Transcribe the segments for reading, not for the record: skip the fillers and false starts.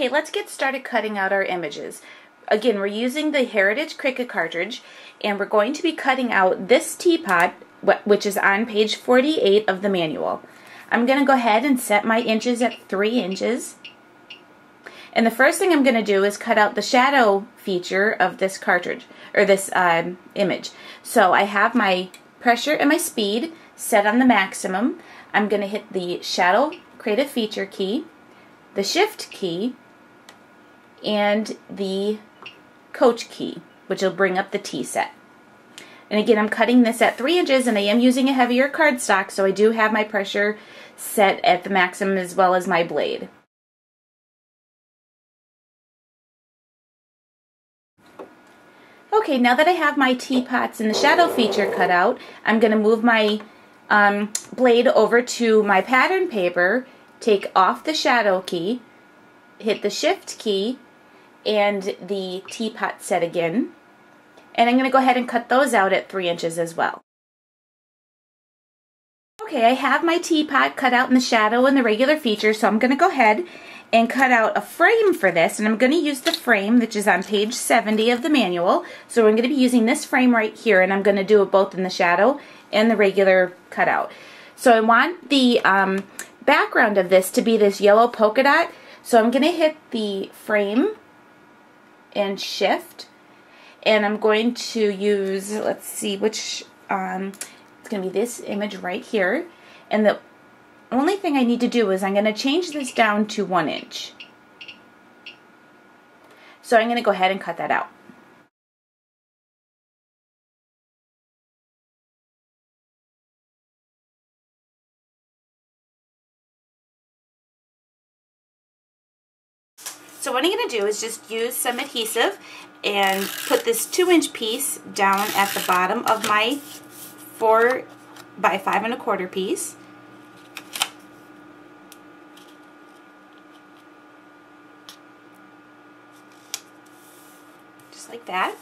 Okay, let's get started cutting out our images. Again, we're using the Heritage Cricut Cartridge, and we're going to be cutting out this teapot, which is on page 48 of the manual. I'm going to go ahead and set my inches at 3 inches. And the first thing I'm going to do is cut out the shadow feature of this cartridge, or this image. So I have my pressure and my speed set on the maximum. I'm going to hit the shadow creative feature key, the shift key, and the coach key, which will bring up the T set. And again, I'm cutting this at 3 inches, and I am using a heavier cardstock, so I do have my pressure set at the maximum as well as my blade. Okay, now that I have my teapots and the shadow feature cut out, I'm going to move my blade over to my pattern paper, take off the shadow key, hit the shift key, and the teapot set again. And I'm going to go ahead and cut those out at 3 inches as well. Okay, I have my teapot cut out in the shadow and the regular feature, so I'm going to go ahead and cut out a frame for this, and I'm going to use the frame which is on page 70 of the manual. So we're going to be using this frame right here, and I'm going to do it both in the shadow and the regular cutout. So I want the background of this to be this yellow polka dot, so I'm going to hit the frame and shift, and I'm going to use, let's see which, it's going to be this image right here, and the only thing I need to do is I'm going to change this down to 1 inch. So I'm going to go ahead and cut that out. So what I'm going to do is just use some adhesive and put this 2-inch piece down at the bottom of my 4 by 5 1/4 piece. Just like that.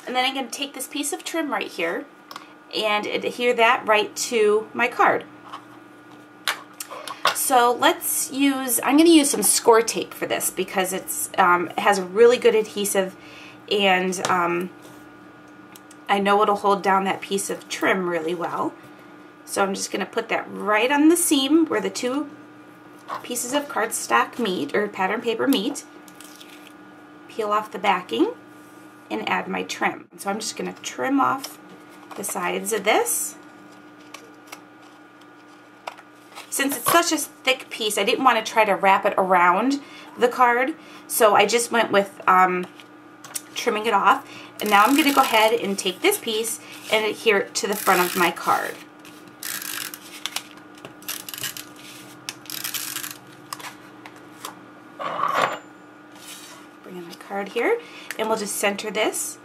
And then I'm going to take this piece of trim right here and adhere that right to my card. So let's use, I'm going to use some score tape for this because it's it has a really good adhesive, and I know it'll hold down that piece of trim really well. So I'm just going to put that right on the seam where the 2 pieces of cardstock meet, or pattern paper meet. Peel off the backing and add my trim. So I'm just going to trim off the sides of this. Since it's such a thick piece, I didn't want to try to wrap it around the card, so I just went with trimming it off. And now I'm going to go ahead and take this piece and adhere it to the front of my card. Bring in my card here, and we'll just center this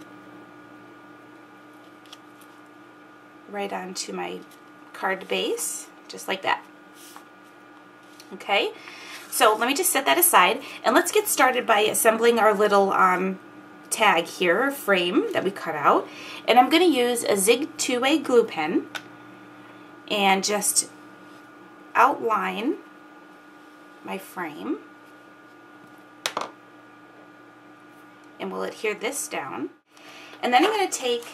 right onto my card base, just like that. Okay, so let me just set that aside, and let's get started by assembling our little tag here, frame that we cut out. And I'm going to use a Zig 2-way glue pen and just outline my frame, and we'll adhere this down. And then I'm going to take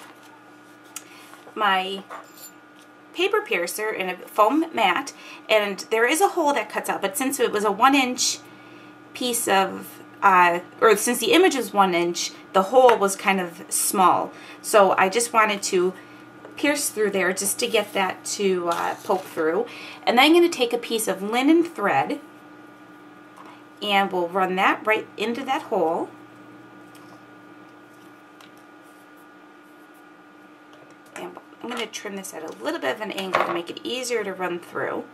my paper piercer and a foam mat, and there is a hole that cuts out, but since it was a 1-inch piece of, or since the image was 1 inch, the hole was kind of small. So I just wanted to pierce through there just to get that to poke through. And then I'm going to take a piece of linen thread, and we'll run that right into that hole. And I'm going to trim this at a little bit of an angle to make it easier to run through.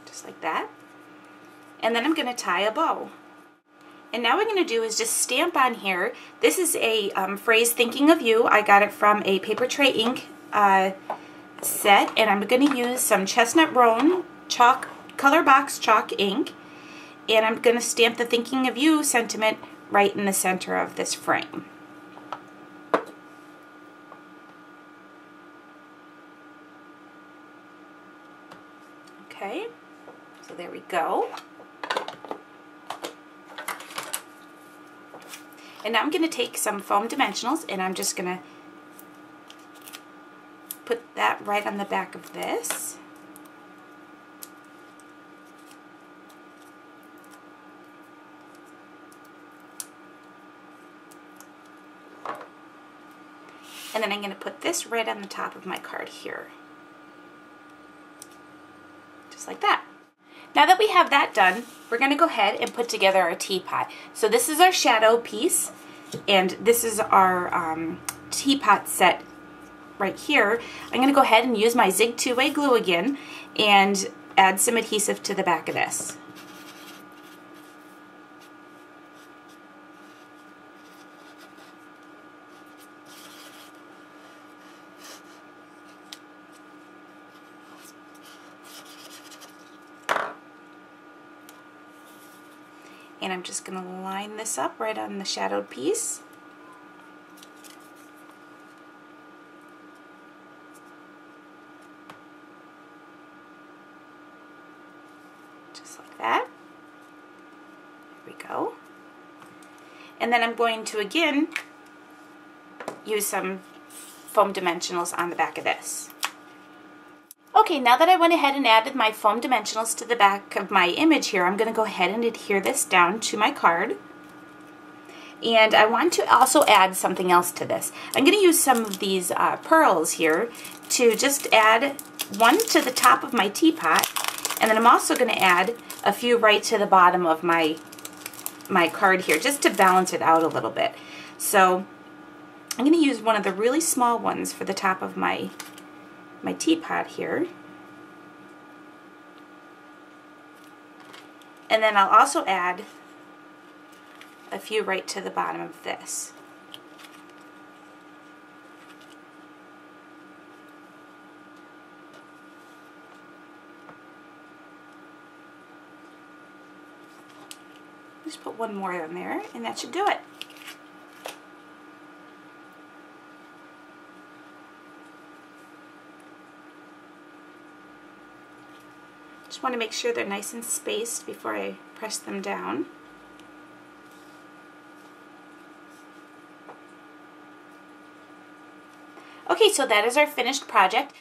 Just like that. And then I'm going to tie a bow. And now what I'm going to do is just stamp on here. This is a phrase, thinking of you. I got it from a paper tray ink set, and I'm going to use some Chestnut Roan chalk, color box chalk ink, and I'm going to stamp the thinking of you sentiment right in the center of this frame. we go. And now I'm going to take some foam dimensionals and I'm just going to put that right on the back of this. And then I'm going to put this right on the top of my card here. Just like that. Now that we have that done, we're going to go ahead and put together our teapot. So this is our shadow piece, and this is our teapot set right here. I'm going to go ahead and use my Zig 2-way glue again and add some adhesive to the back of this. And I'm just going to line this up right on the shadowed piece. Just like that. There we go. And then I'm going to again use some foam dimensionals on the back of this. Okay, now that I went ahead and added my foam dimensionals to the back of my image here, I'm going to go ahead and adhere this down to my card. And I want to also add something else to this. I'm going to use some of these pearls here to just add one to the top of my teapot, and then I'm also going to add a few right to the bottom of my card here, just to balance it out a little bit. So I'm going to use one of the really small ones for the top of my teapot here. And then I'll also add a few right to the bottom of this. Just put one more in there and that should do it. Just want to make sure they're nice and spaced before I press them down. Okay, so that is our finished project.